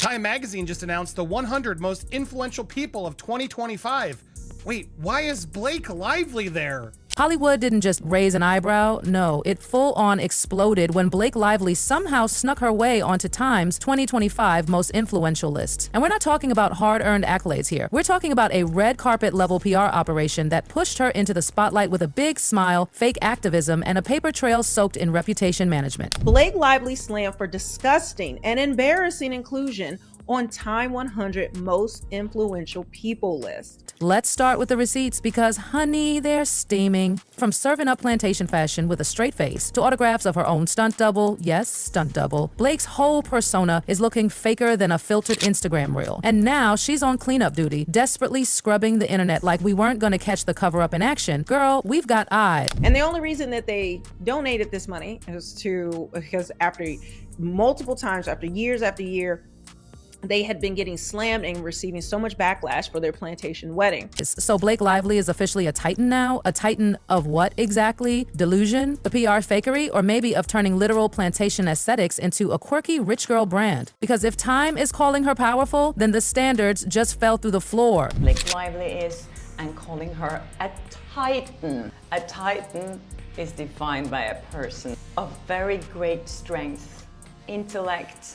Time magazine just announced the 100 most influential people of 2025. Wait, why is Blake Lively there? Hollywood didn't just raise an eyebrow, no, it full-on exploded when Blake Lively somehow snuck her way onto Time's 2025 most influential list. And we're not talking about hard-earned accolades here. We're talking about a red carpet-level PR operation that pushed her into the spotlight with a big smile, fake activism, and a paper trail soaked in reputation management. Blake Lively slammed for disgusting and embarrassing inclusion on Time 100 most influential people list. Let's start with the receipts because, honey, they're steaming. From serving up plantation fashion with a straight face to autographs of her own stunt double, yes, stunt double, Blake's whole persona is looking faker than a filtered Instagram reel. And now she's on cleanup duty, desperately scrubbing the internet like we weren't gonna catch the cover-up in action. Girl, we've got eyes. And the only reason that they donated this money is because after multiple times, after year, they had been getting slammed and receiving so much backlash for their plantation wedding. So Blake Lively is officially a titan now? A titan of what exactly? Delusion? The PR fakery? Or maybe of turning literal plantation aesthetics into a quirky rich girl brand? Because if Time is calling her powerful, then the standards just fell through the floor. Blake Lively is, and calling her a titan. A titan is defined by a person of very great strength, intellect,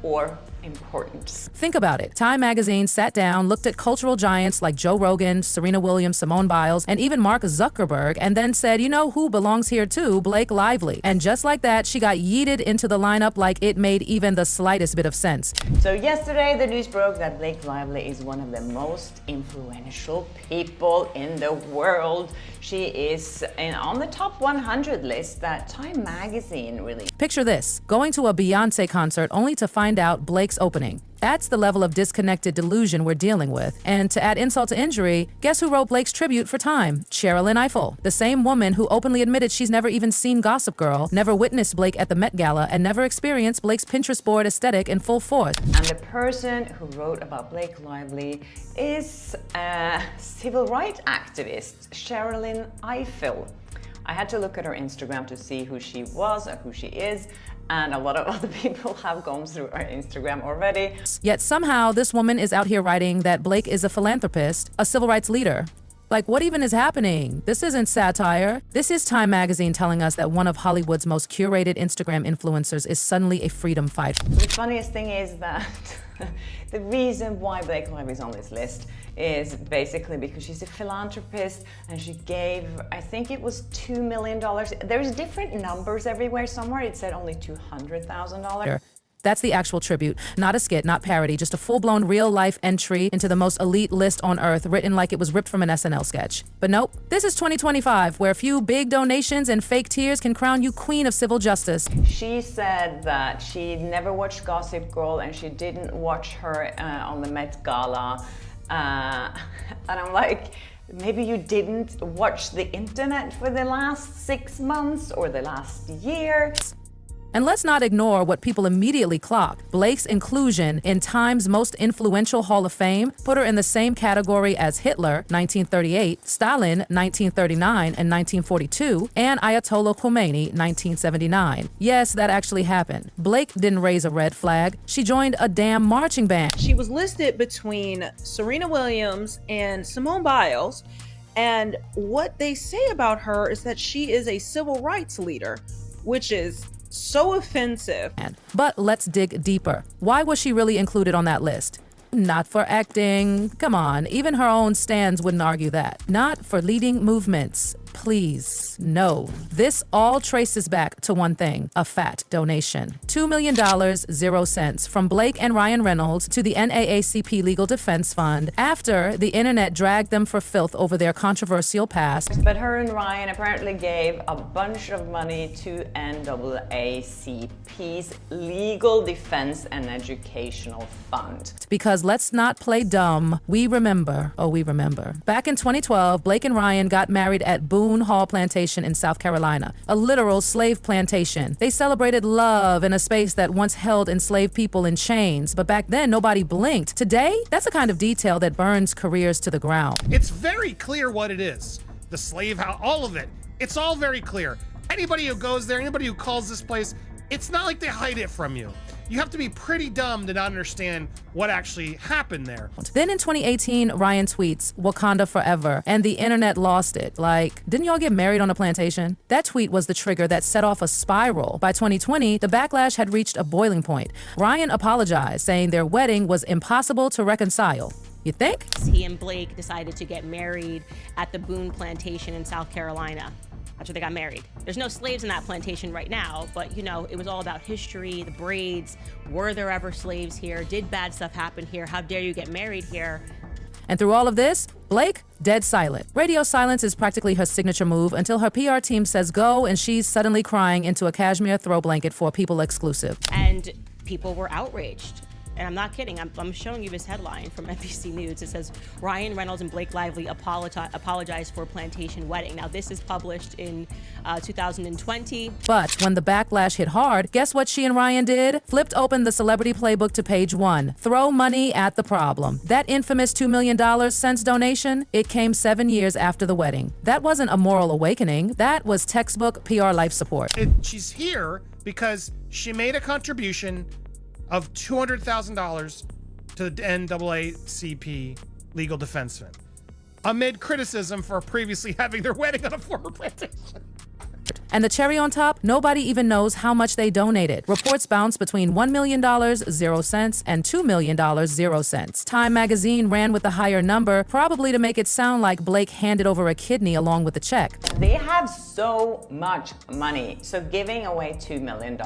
or importance. Think about it. Time magazine sat down, looked at cultural giants like Joe Rogan, Serena Williams, Simone Biles, and even Mark Zuckerberg, and then said, you know who belongs here too? Blake Lively. And just like that, she got yeeted into the lineup like it made even the slightest bit of sense. So yesterday, the news broke that Blake Lively is one of the most influential people in the world. She is on the top 100 list that Time magazine released. Picture this, going to a Beyonce concert only to find out Blake's opening. That's the level of disconnected delusion we're dealing with. And to add insult to injury, guess who wrote Blake's tribute for Time? Sherilyn Ifill, the same woman who openly admitted she's never even seen Gossip Girl, never witnessed Blake at the Met Gala, and never experienced Blake's Pinterest board aesthetic in full force. And the person who wrote about Blake Lively is a civil rights activist, Sherilyn Ifill. I had to look at her Instagram to see who she was and who she is, and a lot of other people have gone through her Instagram already. Yet somehow this woman is out here writing that Blake is a philanthropist, a civil rights leader. Like, what even is happening? This isn't satire. This is Time magazine telling us that one of Hollywood's most curated Instagram influencers is suddenly a freedom fighter. The funniest thing is that the reason why Blake Lively is on this list is basically because she's a philanthropist and she gave, I think it was $2 million. There's different numbers everywhere. Somewhere it said only $200,000. That's the actual tribute, not a skit, not parody, just a full-blown real-life entry into the most elite list on earth, written like it was ripped from an SNL sketch. But nope, this is 2025, where a few big donations and fake tears can crown you queen of civil justice. She said that she never watched Gossip Girl and she didn't watch her on the Met Gala. And I'm like, maybe you didn't watch the internet for the last 6 months or the last year. And let's not ignore what people immediately clocked. Blake's inclusion in Time's most influential Hall of Fame put her in the same category as Hitler, 1938, Stalin, 1939 and 1942, and Ayatollah Khomeini, 1979. Yes, that actually happened. Blake didn't raise a red flag. She joined a damn marching band. She was listed between Serena Williams and Simone Biles, and what they say about her is that she is a civil rights leader, which is so offensive. But let's dig deeper. Why was she really included on that list? Not for acting. Come on, even her own stands wouldn't argue that. Not for leading movements. Please, no. This all traces back to one thing, a fat donation. $2 million, 0 cents, from Blake and Ryan Reynolds to the NAACP Legal Defense Fund after the internet dragged them for filth over their controversial past. But her and Ryan apparently gave a bunch of money to NAACP's Legal Defense and Educational Fund. Because let's not play dumb. We remember. Oh, we remember. Back in 2012, Blake and Ryan got married at Boone Hall Plantation in South Carolina, a literal slave plantation. They celebrated love in a space that once held enslaved people in chains, but back then nobody blinked. Today, that's the kind of detail that burns careers to the ground. It's very clear what it is. The slave house, all of it. It's all very clear. Anybody who goes there, anybody who calls this place it's not like they hide it from you. You have to be pretty dumb to not understand what actually happened there. Then in 2018, Ryan tweets, "Wakanda forever," and the internet lost it. Like, didn't y'all get married on a plantation? That tweet was the trigger that set off a spiral. By 2020, the backlash had reached a boiling point. Ryan apologized, saying their wedding was impossible to reconcile. You think? He and Blake decided to get married at the Boone Plantation in South Carolina. That's where they got married. There's no slaves in that plantation right now, but you know, it was all about history, the braids. Were there ever slaves here? Did bad stuff happen here? How dare you get married here? And through all of this, Blake, dead silent. Radio silence is practically her signature move until her PR team says go and she's suddenly crying into a cashmere throw blanket for People exclusive. And people were outraged. And I'm not kidding. I'm showing you this headline from NBC News. It says, Ryan Reynolds and Blake Lively apologized for plantation wedding. Now, this is published in 2020. But when the backlash hit hard, guess what she and Ryan did? Flipped open the celebrity playbook to page 1. Throw money at the problem. That infamous $2 million since donation, it came 7 years after the wedding. That wasn't a moral awakening. That was textbook PR life support. She's here because she made a contribution of $200,000 to the NAACP legal defense fund, amid criticism for previously having their wedding on a former plantation. And the cherry on top, nobody even knows how much they donated. Reports bounce between $1 million, 0 cents, and $2 million, 0 cents. Time magazine ran with the higher number, probably to make it sound like Blake handed over a kidney along with the check. They have so much money, so giving away $2 million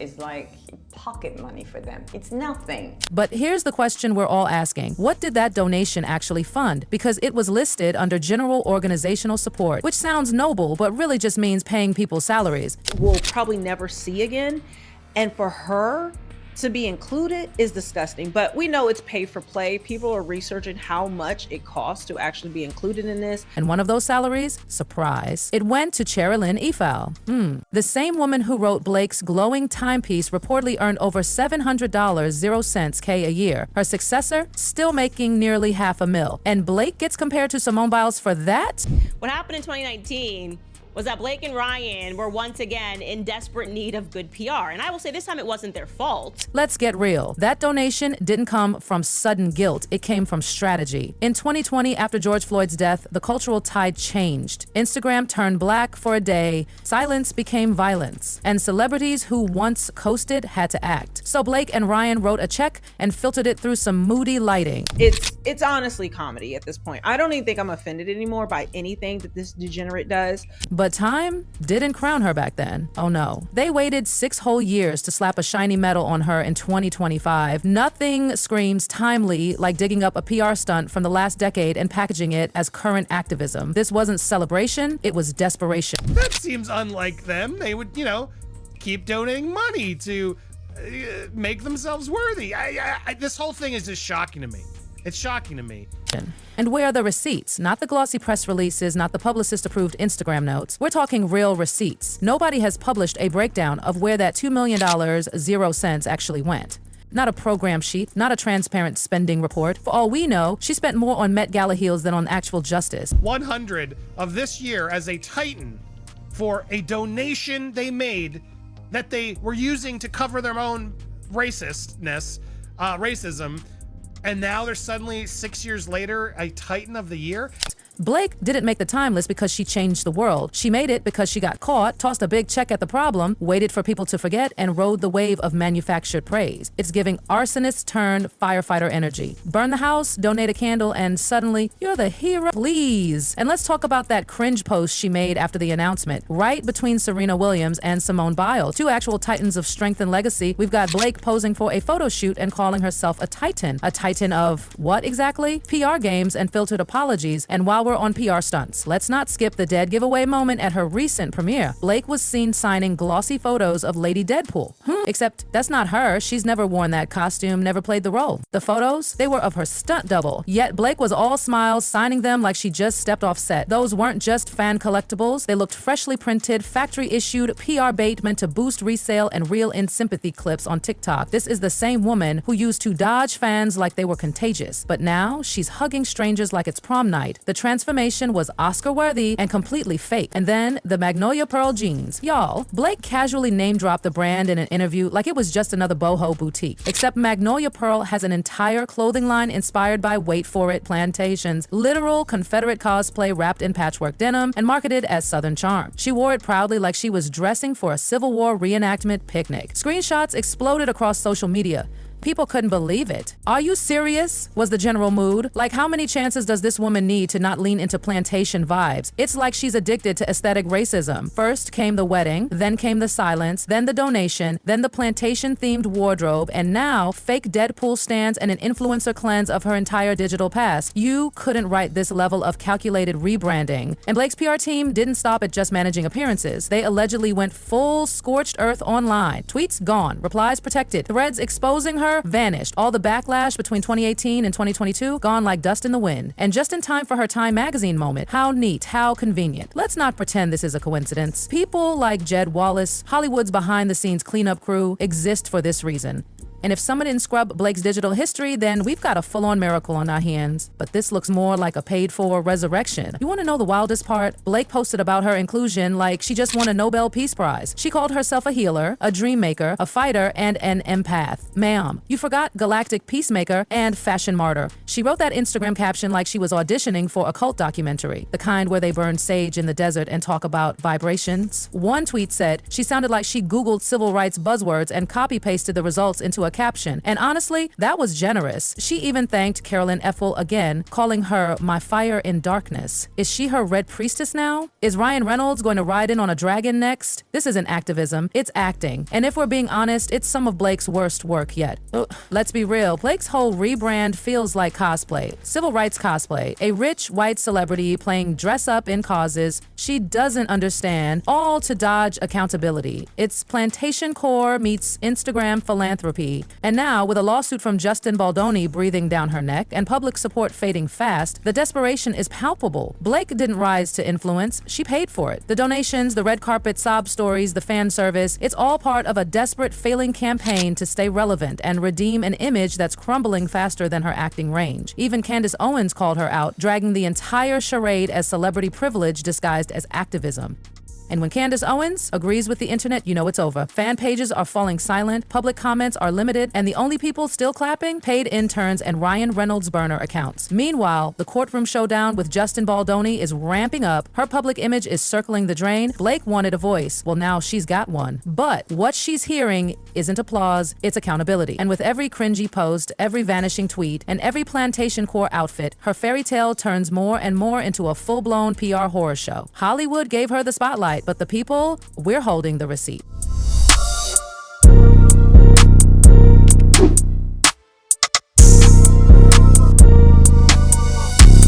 is like pocket money for them. It's nothing. But here's the question we're all asking. What did that donation actually fund? Because it was listed under general organizational support, which sounds noble, but really just means paying people's salaries. We'll probably never see again. And for her to be included is disgusting, but we know it's pay for play. People are researching how much it costs to actually be included in this. And one of those salaries, surprise, it went to Cherilyn Ifal. The same woman who wrote Blake's glowing timepiece reportedly earned over $700, 0 cents K a year. Her successor, still making nearly $500,000. And Blake gets compared to Simone Biles for that? What happened in 2019 was that Blake and Ryan were once again in desperate need of good PR. And I will say this time it wasn't their fault. Let's get real. That donation didn't come from sudden guilt. It came from strategy. In 2020, after George Floyd's death, the cultural tide changed. Instagram turned black for a day. Silence became violence. And celebrities who once coasted had to act. So Blake and Ryan wrote a check and filtered it through some moody lighting. It's honestly comedy at this point. I don't even think I'm offended anymore by anything that this degenerate does. But time didn't crown her back then. Oh no. They waited 6 whole years to slap a shiny medal on her in 2025. Nothing screams timely like digging up a PR stunt from the last decade and packaging it as current activism. This wasn't celebration, it was desperation. That seems unlike them. They would, keep donating money to make themselves worthy. This whole thing is just shocking to me. It's shocking to me. And where are the receipts? Not the glossy press releases, not the publicist-approved Instagram notes. We're talking real receipts. Nobody has published a breakdown of where that $2 million, 0 cents actually went. Not a program sheet, not a transparent spending report. For all we know, she spent more on Met Gala heels than on actual justice. 100 of this year as a Titan for a donation they made that they were using to cover their own racism. And now they're suddenly 6 years later a Titan of the year. Blake didn't make the time list because she changed the world. She made it because she got caught, tossed a big check at the problem, waited for people to forget, and rode the wave of manufactured praise. It's giving arsonist turned firefighter energy. Burn the house, donate a candle, and suddenly, you're the hero. Please. And let's talk about that cringe post she made after the announcement. Right between Serena Williams and Simone Biles, 2 actual titans of strength and legacy, we've got Blake posing for a photo shoot and calling herself a titan. A titan of what exactly? PR games and filtered apologies. And while we're on PR stunts, let's not skip the dead giveaway moment at her recent premiere. Blake was seen signing glossy photos of Lady Deadpool. Except that's not her. She's never worn that costume, never played the role. The photos, they were of her stunt double. Yet Blake was all smiles, signing them like she just stepped off set. Those weren't just fan collectibles. They looked freshly printed, factory-issued PR bait meant to boost resale and reel in sympathy clips on TikTok. This is the same woman who used to dodge fans like they were contagious. But now she's hugging strangers like it's prom night. The transformation was Oscar-worthy and completely fake. And then the Magnolia Pearl jeans. Y'all, Blake casually name-dropped the brand in an interview like it was just another boho boutique. Except Magnolia Pearl has an entire clothing line inspired by, wait for it, plantations, literal Confederate cosplay wrapped in patchwork denim and marketed as Southern charm. She wore it proudly like she was dressing for a Civil War reenactment picnic. Screenshots exploded across social media. People couldn't believe it. Are you serious? Was the general mood. Like, how many chances does this woman need to not lean into plantation vibes? It's like she's addicted to aesthetic racism. First came the wedding, then came the silence, then the donation, then the plantation-themed wardrobe, and now fake Deadpool stands and an influencer cleanse of her entire digital past. You couldn't write this level of calculated rebranding. And Blake's PR team didn't stop at just managing appearances. They allegedly went full scorched earth online. Tweets gone, replies protected, threads exposing her vanished. All the backlash between 2018 and 2022 gone like dust in the wind. And just in time for her Time magazine moment. How neat, how convenient. Let's not pretend this is a coincidence. People like Jed Wallace, Hollywood's behind-the-scenes cleanup crew, exist for this reason. And if someone didn't scrub Blake's digital history, then we've got a full-on miracle on our hands. But this looks more like a paid-for resurrection. You want to know the wildest part? Blake posted about her inclusion like she just won a Nobel Peace Prize. She called herself a healer, a dream maker, a fighter, and an empath. Ma'am, you forgot galactic peacemaker and fashion martyr. She wrote that Instagram caption like she was auditioning for a cult documentary, the kind where they burn sage in the desert and talk about vibrations. One tweet said she sounded like she Googled civil rights buzzwords and copy-pasted the results into a caption. And honestly, that was generous. She even thanked Carolyn Ethel again, calling her my fire in darkness. Is she her red priestess now? Is Ryan Reynolds going to ride in on a dragon next? This isn't activism, it's acting. And if we're being honest, it's some of Blake's worst work yet. Let's be real, Blake's whole rebrand feels like cosplay. Civil rights cosplay. A rich white celebrity playing dress up in causes she doesn't understand, all to dodge accountability. It's plantation core meets Instagram philanthropy. And now, with a lawsuit from Justin Baldoni breathing down her neck and public support fading fast, the desperation is palpable. Blake didn't rise to influence, she paid for it. The donations, the red carpet sob stories, the fan service, it's all part of a desperate failing campaign to stay relevant and redeem an image that's crumbling faster than her acting range. Even Candace Owens called her out, dragging the entire charade as celebrity privilege disguised as activism. And when Candace Owens agrees with the internet, you know it's over. Fan pages are falling silent, public comments are limited, and the only people still clapping? Paid interns and Ryan Reynolds burner accounts. Meanwhile, the courtroom showdown with Justin Baldoni is ramping up. Her public image is circling the drain. Blake wanted a voice. Well, now she's got one. But what she's hearing isn't applause, it's accountability. And with every cringy post, every vanishing tweet, and every plantation core outfit, her fairy tale turns more and more into a full-blown PR horror show. Hollywood gave her the spotlight, but the people, we're holding the receipt.